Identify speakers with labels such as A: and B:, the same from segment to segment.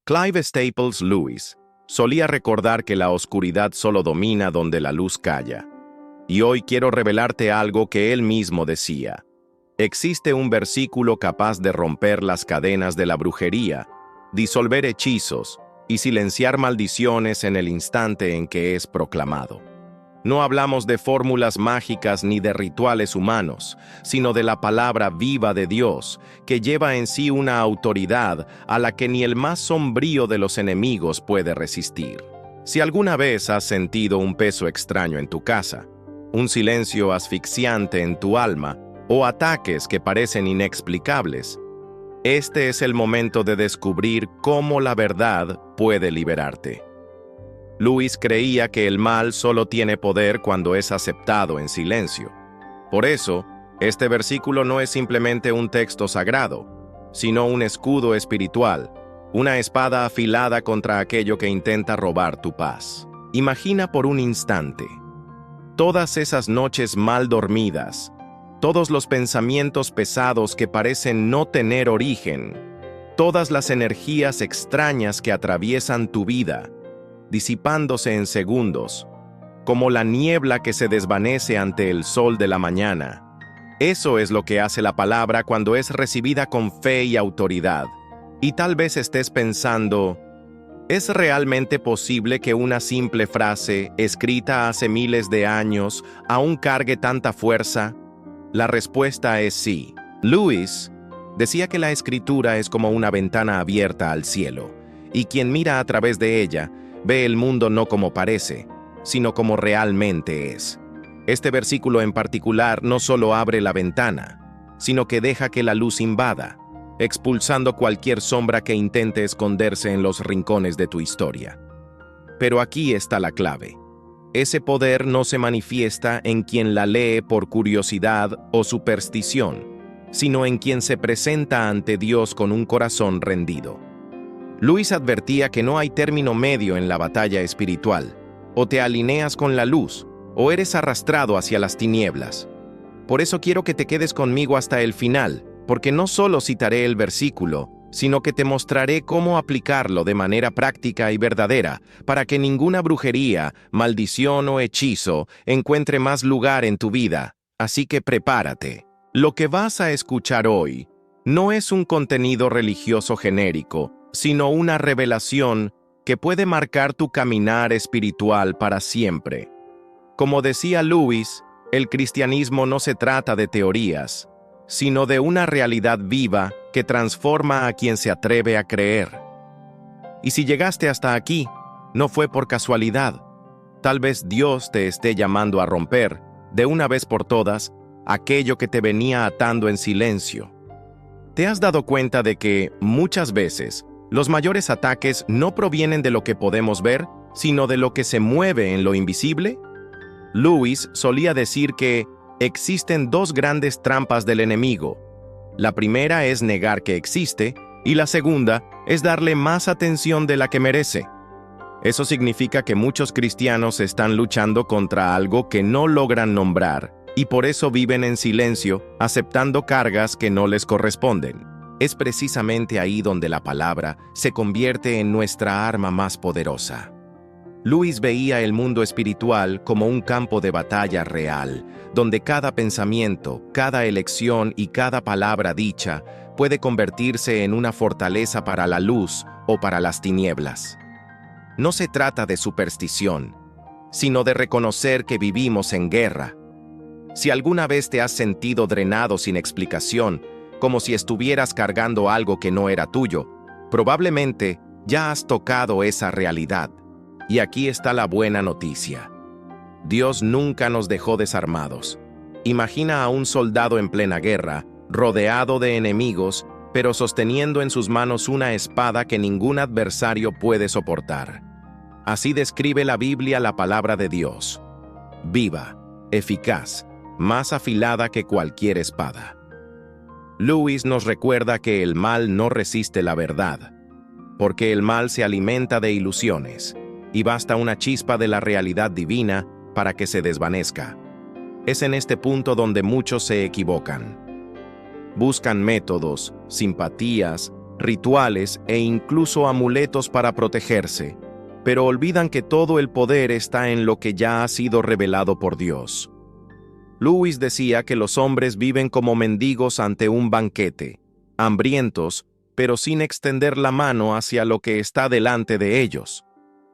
A: Clive Staples Lewis solía recordar que la oscuridad solo domina donde la luz calla. Y hoy quiero revelarte algo que él mismo decía. Existe un versículo capaz de romper las cadenas de la brujería, disolver hechizos y silenciar maldiciones en el instante en que es proclamado. No hablamos de fórmulas mágicas ni de rituales humanos, sino de la palabra viva de Dios, que lleva en sí una autoridad a la que ni el más sombrío de los enemigos puede resistir. Si alguna vez has sentido un peso extraño en tu casa, un silencio asfixiante en tu alma, o ataques que parecen inexplicables, este es el momento de descubrir cómo la verdad puede liberarte. Lewis creía que el mal solo tiene poder cuando es aceptado en silencio. Por eso, este versículo no es simplemente un texto sagrado, sino un escudo espiritual, una espada afilada contra aquello que intenta robar tu paz. Imagina por un instante todas esas noches mal dormidas, todos los pensamientos pesados que parecen no tener origen, todas las energías extrañas que atraviesan tu vida, disipándose en segundos, como la niebla que se desvanece ante el sol de la mañana. Eso es lo que hace la palabra cuando es recibida con fe y autoridad. Y tal vez estés pensando, ¿es realmente posible que una simple frase, escrita hace miles de años, aún cargue tanta fuerza? La respuesta es sí. Lewis decía que la escritura es como una ventana abierta al cielo, y quien mira a través de ella, ve el mundo no como parece, sino como realmente es. Este versículo en particular no solo abre la ventana, sino que deja que la luz invada, expulsando cualquier sombra que intente esconderse en los rincones de tu historia. Pero aquí está la clave. Ese poder no se manifiesta en quien la lee por curiosidad o superstición, sino en quien se presenta ante Dios con un corazón rendido. Lewis advertía que no hay término medio en la batalla espiritual. O te alineas con la luz, o eres arrastrado hacia las tinieblas. Por eso quiero que te quedes conmigo hasta el final, porque no solo citaré el versículo, sino que te mostraré cómo aplicarlo de manera práctica y verdadera, para que ninguna brujería, maldición o hechizo encuentre más lugar en tu vida. Así que prepárate. Lo que vas a escuchar hoy no es un contenido religioso genérico, sino una revelación que puede marcar tu caminar espiritual para siempre. Como decía Lewis, el cristianismo no se trata de teorías, sino de una realidad viva que transforma a quien se atreve a creer. Y si llegaste hasta aquí, no fue por casualidad. Tal vez Dios te esté llamando a romper, de una vez por todas, aquello que te venía atando en silencio. ¿Te has dado cuenta de que, muchas veces, los mayores ataques no provienen de lo que podemos ver, sino de lo que se mueve en lo invisible? Lewis solía decir que existen dos grandes trampas del enemigo. La primera es negar que existe, y la segunda es darle más atención de la que merece. Eso significa que muchos cristianos están luchando contra algo que no logran nombrar, y por eso viven en silencio, aceptando cargas que no les corresponden. Es precisamente ahí donde la palabra se convierte en nuestra arma más poderosa. Lewis veía el mundo espiritual como un campo de batalla real, donde cada pensamiento, cada elección y cada palabra dicha puede convertirse en una fortaleza para la luz o para las tinieblas. No se trata de superstición, sino de reconocer que vivimos en guerra. Si alguna vez te has sentido drenado sin explicación, como si estuvieras cargando algo que no era tuyo, probablemente ya has tocado esa realidad. Y aquí está la buena noticia. Dios nunca nos dejó desarmados. Imagina a un soldado en plena guerra, rodeado de enemigos, pero sosteniendo en sus manos una espada que ningún adversario puede soportar. Así describe la Biblia la palabra de Dios. Viva, eficaz, más afilada que cualquier espada. Lewis nos recuerda que el mal no resiste la verdad, porque el mal se alimenta de ilusiones, y basta una chispa de la realidad divina para que se desvanezca. Es en este punto donde muchos se equivocan. Buscan métodos, simpatías rituales e incluso amuletos para protegerse, pero olvidan que todo el poder está en lo que ya ha sido revelado por Dios. Lewis decía que los hombres viven como mendigos ante un banquete, hambrientos, pero sin extender la mano hacia lo que está delante de ellos.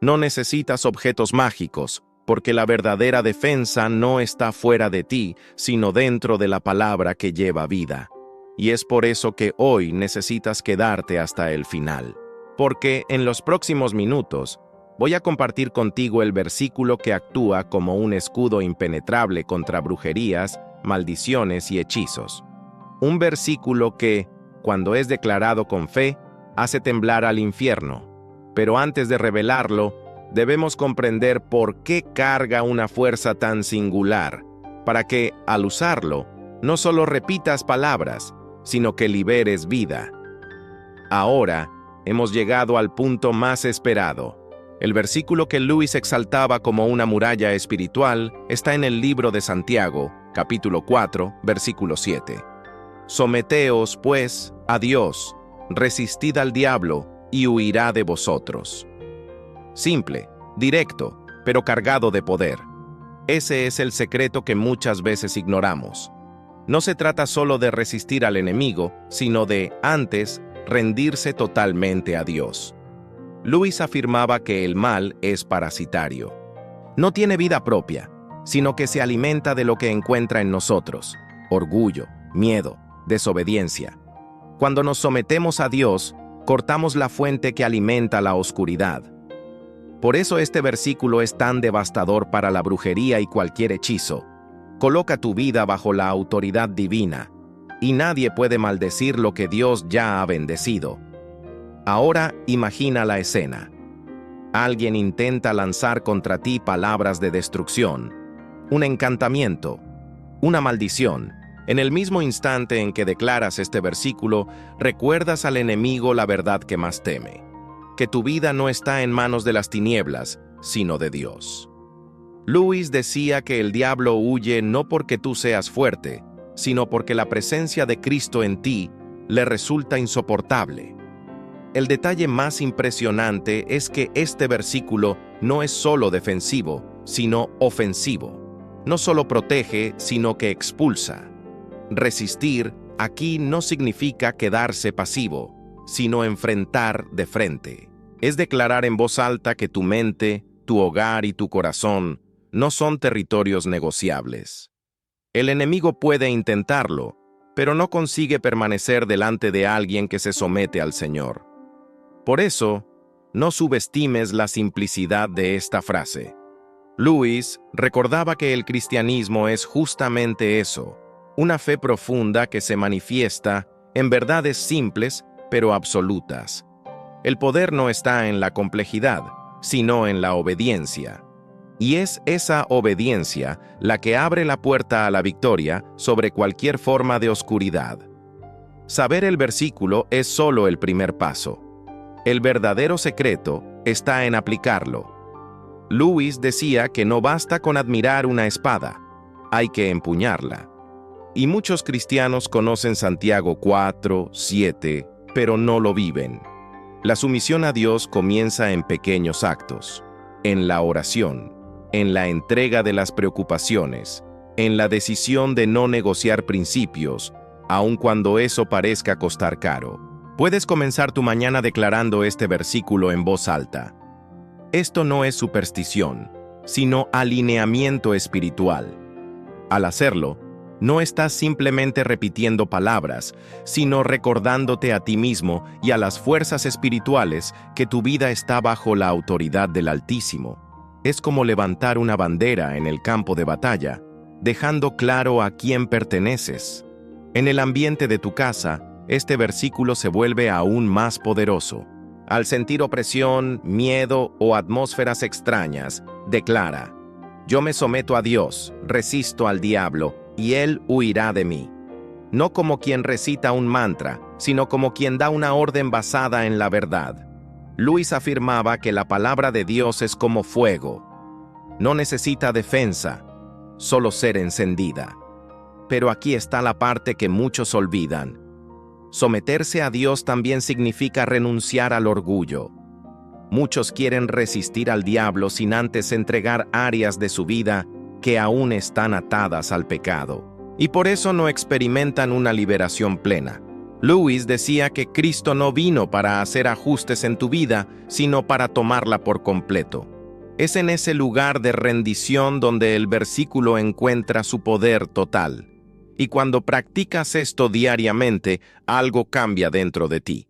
A: No necesitas objetos mágicos, porque la verdadera defensa no está fuera de ti, sino dentro de la palabra que lleva vida. Y es por eso que hoy necesitas quedarte hasta el final. Porque en los próximos minutos voy a compartir contigo el versículo que actúa como un escudo impenetrable contra brujerías, maldiciones y hechizos. Un versículo que, cuando es declarado con fe, hace temblar al infierno. Pero antes de revelarlo, debemos comprender por qué carga una fuerza tan singular, para que, al usarlo, no solo repitas palabras, sino que liberes vida. Ahora, hemos llegado al punto más esperado. El versículo que Lewis exaltaba como una muralla espiritual está en el libro de Santiago, capítulo 4, versículo 7. Someteos, pues, a Dios, resistid al diablo, y huirá de vosotros. Simple, directo, pero cargado de poder. Ese es el secreto que muchas veces ignoramos. No se trata solo de resistir al enemigo, sino de, antes, rendirse totalmente a Dios. Lewis afirmaba que el mal es parasitario. No tiene vida propia, sino que se alimenta de lo que encuentra en nosotros: orgullo, miedo, desobediencia. Cuando nos sometemos a Dios, cortamos la fuente que alimenta la oscuridad. Por eso este versículo es tan devastador para la brujería y cualquier hechizo. Coloca tu vida bajo la autoridad divina, y nadie puede maldecir lo que Dios ya ha bendecido. Ahora imagina la escena. Alguien intenta lanzar contra ti palabras de destrucción, un encantamiento, una maldición. En el mismo instante en que declaras este versículo, recuerdas al enemigo la verdad que más teme: que tu vida no está en manos de las tinieblas, sino de Dios. Lewis decía que el diablo huye no porque tú seas fuerte, sino porque la presencia de Cristo en ti le resulta insoportable. El detalle más impresionante es que este versículo no es solo defensivo, sino ofensivo. No solo protege, sino que expulsa. Resistir aquí no significa quedarse pasivo, sino enfrentar de frente. Es declarar en voz alta que tu mente, tu hogar y tu corazón no son territorios negociables. El enemigo puede intentarlo, pero no consigue permanecer delante de alguien que se somete al Señor. Por eso, no subestimes la simplicidad de esta frase. Lewis recordaba que el cristianismo es justamente eso: una fe profunda que se manifiesta en verdades simples pero absolutas. El poder no está en la complejidad, sino en la obediencia. Y es esa obediencia la que abre la puerta a la victoria sobre cualquier forma de oscuridad. Saber el versículo es solo el primer paso. El verdadero secreto está en aplicarlo. Lewis decía que no basta con admirar una espada, hay que empuñarla. Y muchos cristianos conocen Santiago 4, 7, pero no lo viven. La sumisión a Dios comienza en pequeños actos: en la oración, en la entrega de las preocupaciones, en la decisión de no negociar principios, aun cuando eso parezca costar caro. Puedes comenzar tu mañana declarando este versículo en voz alta. Esto no es superstición, sino alineamiento espiritual. Al hacerlo, no estás simplemente repitiendo palabras, sino recordándote a ti mismo y a las fuerzas espirituales que tu vida está bajo la autoridad del Altísimo. Es como levantar una bandera en el campo de batalla, dejando claro a quién perteneces. En el ambiente de tu casa, este versículo se vuelve aún más poderoso. Al sentir opresión, miedo o atmósferas extrañas, declara: yo me someto a Dios, resisto al diablo, y él huirá de mí. No como quien recita un mantra, sino como quien da una orden basada en la verdad. Lewis afirmaba que la palabra de Dios es como fuego. No necesita defensa, solo ser encendida. Pero aquí está la parte que muchos olvidan. Someterse a Dios también significa renunciar al orgullo. Muchos quieren resistir al diablo sin antes entregar áreas de su vida que aún están atadas al pecado, y por eso no experimentan una liberación plena. Lewis decía que Cristo no vino para hacer ajustes en tu vida, sino para tomarla por completo. Es en ese lugar de rendición donde el versículo encuentra su poder total. Y cuando practicas esto diariamente, algo cambia dentro de ti.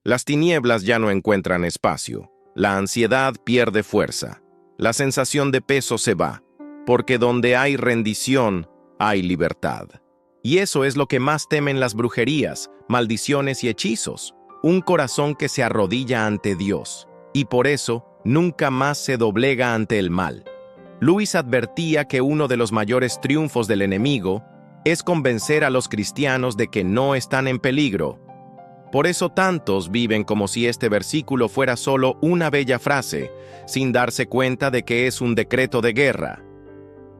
A: Las tinieblas ya no encuentran espacio. La ansiedad pierde fuerza. La sensación de peso se va, porque donde hay rendición, hay libertad. Y eso es lo que más temen las brujerías, maldiciones y hechizos. Un corazón que se arrodilla ante Dios, y por eso nunca más se doblega ante el mal. Lewis advertía que uno de los mayores triunfos del enemigo es convencer a los cristianos de que no están en peligro. Por eso tantos viven como si este versículo fuera solo una bella frase, sin darse cuenta de que es un decreto de guerra.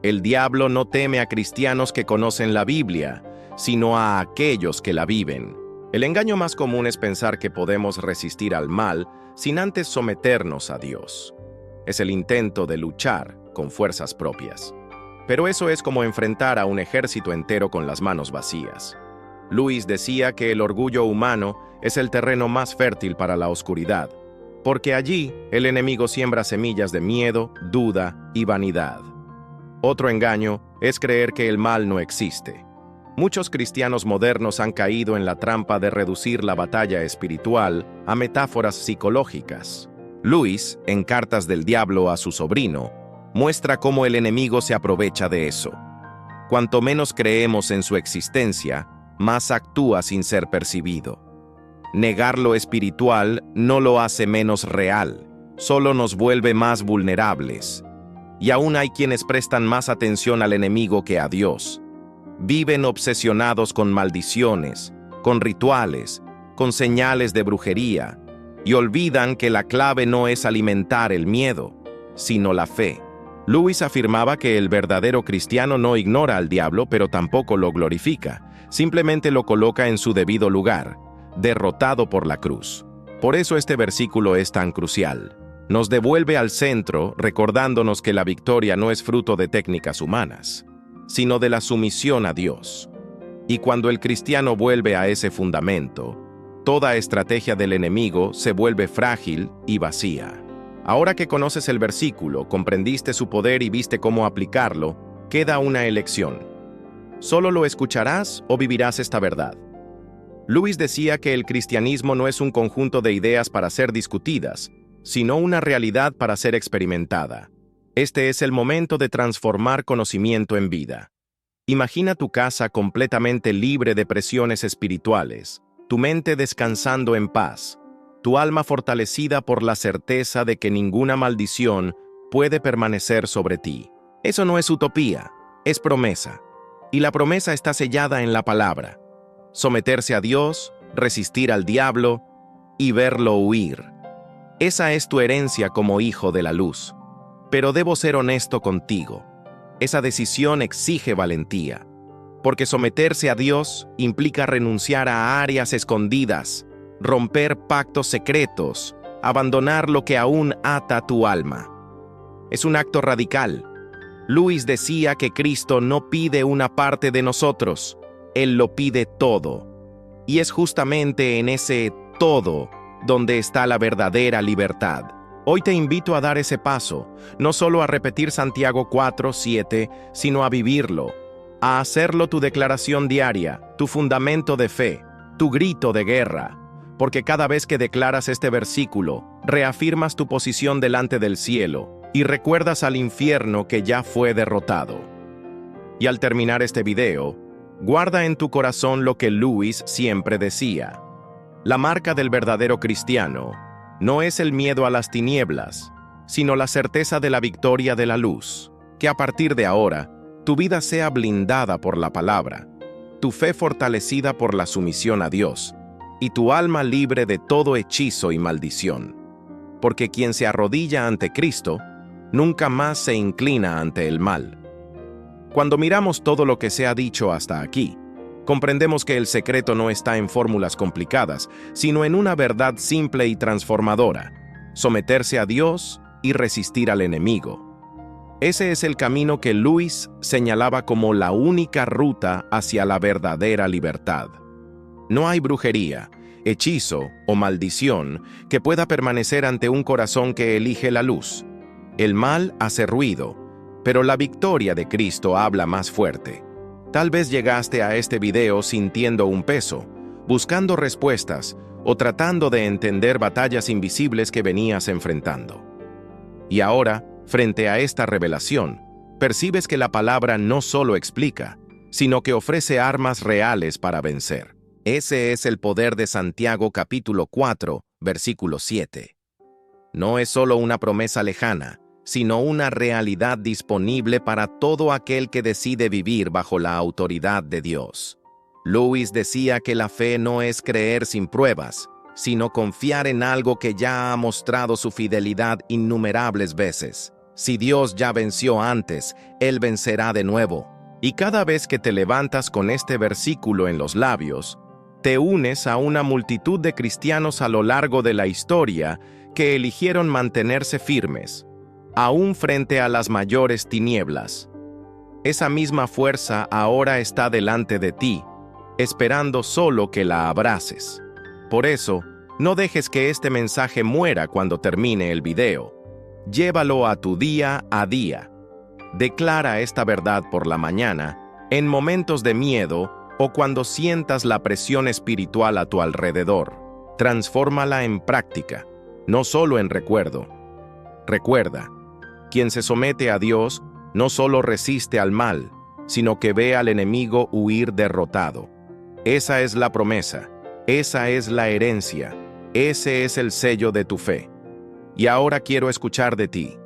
A: El diablo no teme a cristianos que conocen la Biblia, sino a aquellos que la viven. El engaño más común es pensar que podemos resistir al mal sin antes someternos a Dios. Es el intento de luchar con fuerzas propias. Pero eso es como enfrentar a un ejército entero con las manos vacías. Lewis decía que el orgullo humano es el terreno más fértil para la oscuridad, porque allí el enemigo siembra semillas de miedo, duda y vanidad. Otro engaño es creer que el mal no existe. Muchos cristianos modernos han caído en la trampa de reducir la batalla espiritual a metáforas psicológicas. Lewis, en Cartas del Diablo a su sobrino, muestra cómo el enemigo se aprovecha de eso. Cuanto menos creemos en su existencia, más actúa sin ser percibido. Negar lo espiritual no lo hace menos real, solo nos vuelve más vulnerables. Y aún hay quienes prestan más atención al enemigo que a Dios. Viven obsesionados con maldiciones, con rituales, con señales de brujería, y olvidan que la clave no es alimentar el miedo, sino la fe. Lewis afirmaba que el verdadero cristiano no ignora al diablo, pero tampoco lo glorifica, simplemente lo coloca en su debido lugar, derrotado por la cruz. Por eso este versículo es tan crucial. Nos devuelve al centro, recordándonos que la victoria no es fruto de técnicas humanas, sino de la sumisión a Dios. Y cuando el cristiano vuelve a ese fundamento, toda estrategia del enemigo se vuelve frágil y vacía. Ahora que conoces el versículo, comprendiste su poder y viste cómo aplicarlo, queda una elección. ¿Solo lo escucharás o vivirás esta verdad? Lewis decía que el cristianismo no es un conjunto de ideas para ser discutidas, sino una realidad para ser experimentada. Este es el momento de transformar conocimiento en vida. Imagina tu casa completamente libre de presiones espirituales, tu mente descansando en paz, tu alma fortalecida por la certeza de que ninguna maldición puede permanecer sobre ti. Eso no es utopía, es promesa. Y la promesa está sellada en la palabra. Someterse a Dios, resistir al diablo y verlo huir. Esa es tu herencia como hijo de la luz. Pero debo ser honesto contigo. Esa decisión exige valentía, porque someterse a Dios implica renunciar a áreas escondidas, romper pactos secretos, abandonar lo que aún ata tu alma. Es un acto radical. Lewis decía que Cristo no pide una parte de nosotros, Él lo pide todo. Y es justamente en ese todo donde está la verdadera libertad. Hoy te invito a dar ese paso, no solo a repetir Santiago 4:7, sino a vivirlo, a hacerlo tu declaración diaria, tu fundamento de fe, tu grito de guerra. Porque cada vez que declaras este versículo, reafirmas tu posición delante del cielo y recuerdas al infierno que ya fue derrotado. Y al terminar este video, guarda en tu corazón lo que Lewis siempre decía. La marca del verdadero cristiano no es el miedo a las tinieblas, sino la certeza de la victoria de la luz. Que a partir de ahora, tu vida sea blindada por la palabra, tu fe fortalecida por la sumisión a Dios, y tu alma libre de todo hechizo y maldición. Porque quien se arrodilla ante Cristo, nunca más se inclina ante el mal. Cuando miramos todo lo que se ha dicho hasta aquí, comprendemos que el secreto no está en fórmulas complicadas, sino en una verdad simple y transformadora: someterse a Dios y resistir al enemigo. Ese es el camino que Lewis señalaba como la única ruta hacia la verdadera libertad. No hay brujería, hechizo o maldición que pueda permanecer ante un corazón que elige la luz. El mal hace ruido, pero la victoria de Cristo habla más fuerte. Tal vez llegaste a este video sintiendo un peso, buscando respuestas o tratando de entender batallas invisibles que venías enfrentando. Y ahora, frente a esta revelación, percibes que la palabra no solo explica, sino que ofrece armas reales para vencer. Ese es el poder de Santiago capítulo 4, versículo 7. No es solo una promesa lejana, sino una realidad disponible para todo aquel que decide vivir bajo la autoridad de Dios. Lewis decía que la fe no es creer sin pruebas, sino confiar en algo que ya ha mostrado su fidelidad innumerables veces. Si Dios ya venció antes, Él vencerá de nuevo. Y cada vez que te levantas con este versículo en los labios, te unes a una multitud de cristianos a lo largo de la historia que eligieron mantenerse firmes, aún frente a las mayores tinieblas. Esa misma fuerza ahora está delante de ti, esperando solo que la abraces. Por eso, no dejes que este mensaje muera cuando termine el video. Llévalo a tu día a día. Declara esta verdad por la mañana, en momentos de miedo o cuando sientas la presión espiritual a tu alrededor. Transfórmala en práctica, no solo en recuerdo. Recuerda, quien se somete a Dios no solo resiste al mal, sino que ve al enemigo huir derrotado. Esa es la promesa, esa es la herencia, ese es el sello de tu fe. Y ahora quiero escuchar de ti.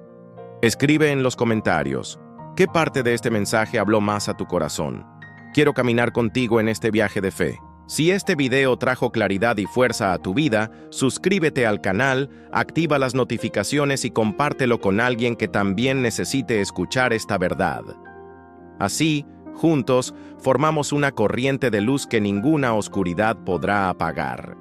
A: Escribe en los comentarios, ¿qué parte de este mensaje habló más a tu corazón? Quiero caminar contigo en este viaje de fe. Si este video trajo claridad y fuerza a tu vida, suscríbete al canal, activa las notificaciones y compártelo con alguien que también necesite escuchar esta verdad. Así, juntos, formamos una corriente de luz que ninguna oscuridad podrá apagar.